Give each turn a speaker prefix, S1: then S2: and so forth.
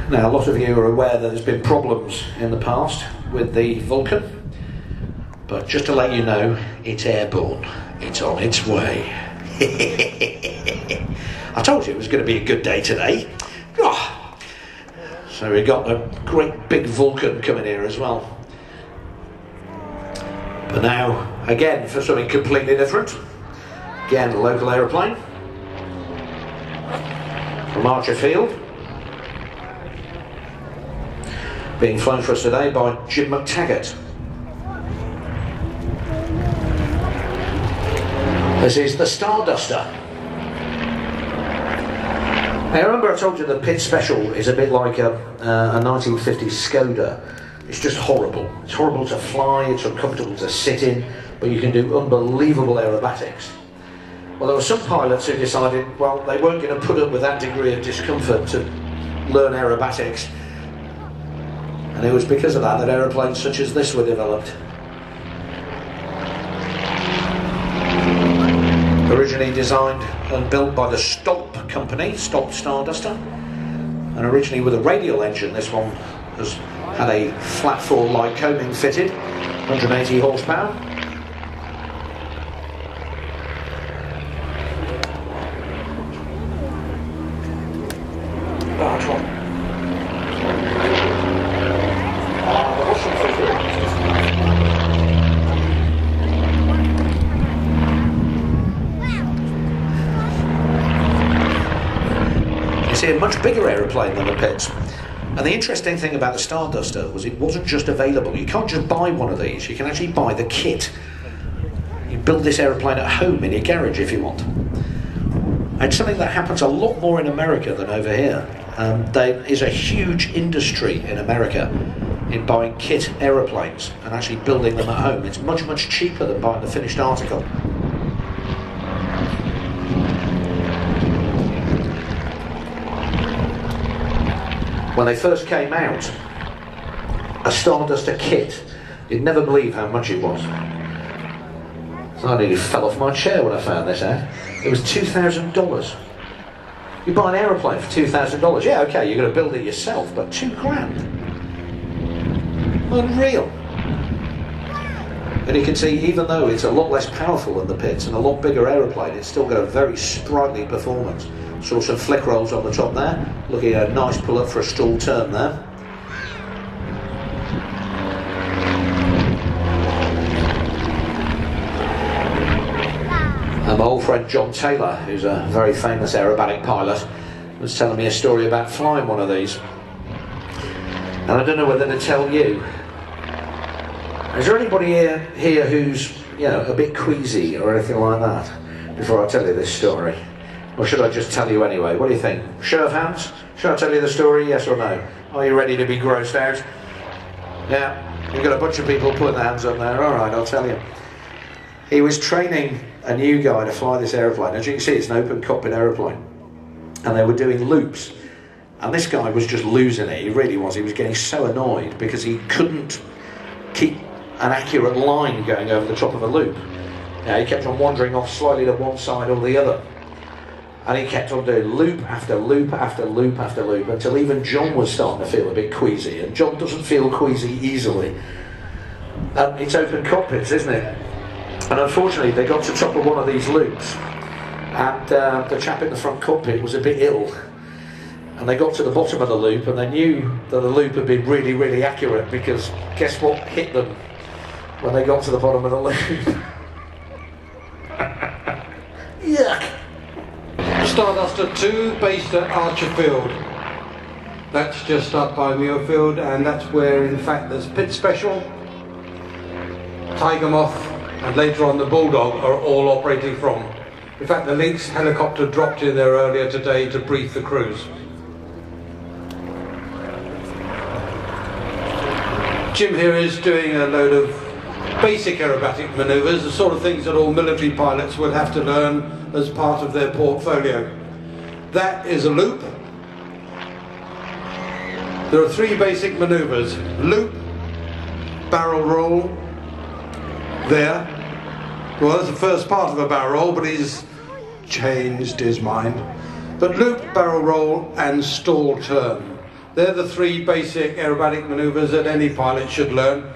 S1: Now, a lot of you are aware that there's been problems in the past with the Vulcan, but just to let you know, it's airborne. It's on its way. I told you it was going to be a good day today. Oh. So we got a great big Vulcan coming here as well. But now, again, for something completely different. Again, a local aeroplane from Archer Field, being flown for us today by Jim McTaggart. This is the Starduster. Now, remember I told you the Pit Special is a bit like a 1950s Skoda. It's just horrible. It's horrible to fly, it's uncomfortable to sit in, but you can do unbelievable aerobatics. Well, there were some pilots who decided, well, they weren't going to put up with that degree of discomfort to learn aerobatics. And it was because of that that aeroplanes such as this were developed. Originally designed and built by the Stolp company, Stolp Starduster. And originally with a radial engine, this one has had a flat four Lycoming fitted, 180 horsepower. A much bigger aeroplane than the Pits. And the interesting thing about the Starduster was it wasn't just available. You can't just buy one of these, you can actually buy the kit. You build this aeroplane at home in your garage if you want. And something that happens a lot more in America than over here. There is a huge industry in America in buying kit aeroplanes and actually building them at home. It's much, much cheaper than buying the finished article. When they first came out, a Starduster kit, you'd never believe how much it was. So I nearly fell off my chair when I found this out. It was $2,000. You buy an aeroplane for $2,000. Yeah, okay, you're going to build it yourself, but £2,000. Unreal. And you can see, even though it's a lot less powerful than the Pits and a lot bigger aeroplane, it's still got a very sprightly performance. Saw some flick rolls on the top there, looking at a nice pull up for a stall turn there. And my old friend John Taylor, who's a very famous aerobatic pilot, was telling me a story about flying one of these. And I don't know whether to tell you. Is there anybody here who's, you know, a bit queasy or anything like that before I tell you this story? Or should I just tell you anyway? What do you think? Show of hands? Should I tell you the story, yes or no? Are you ready to be grossed out? Yeah, you've got a bunch of people putting their hands up there. Alright, I'll tell you. He was training a new guy to fly this aeroplane. As you can see, it's an open cockpit aeroplane. And they were doing loops. And this guy was just losing it, he really was. He was getting so annoyed because he couldn't keep an accurate line going over the top of a loop. He kept on wandering off slightly to one side or the other. And he kept on doing loop after loop after loop after loop until even John was starting to feel a bit queasy. And John doesn't feel queasy easily. It's open cockpits, isn't it? And unfortunately, they got to the top of one of these loops, and the chap in the front cockpit was a bit ill. And they got to the bottom of the loop, and they knew that the loop had been really, really accurate, because guess what hit them when they got to the bottom of the loop? Yuck!
S2: Starduster 2, based at Archer Field. That's just up by Muirfield, and that's where, in fact, there's Pit Special, Tiger Moth, and later on the Bulldog are all operating from. In fact, the Lynx helicopter dropped in there earlier today to brief the crews. Jim here is doing a load of basic aerobatic manoeuvres, the sort of things that all military pilots would have to learn as part of their portfolio. That is a loop. There are three basic manoeuvres: loop, barrel roll, there. Well, that's the first part of a barrel roll, but he's changed his mind. But loop, barrel roll and stall turn. They're the three basic aerobatic manoeuvres that any pilot should learn.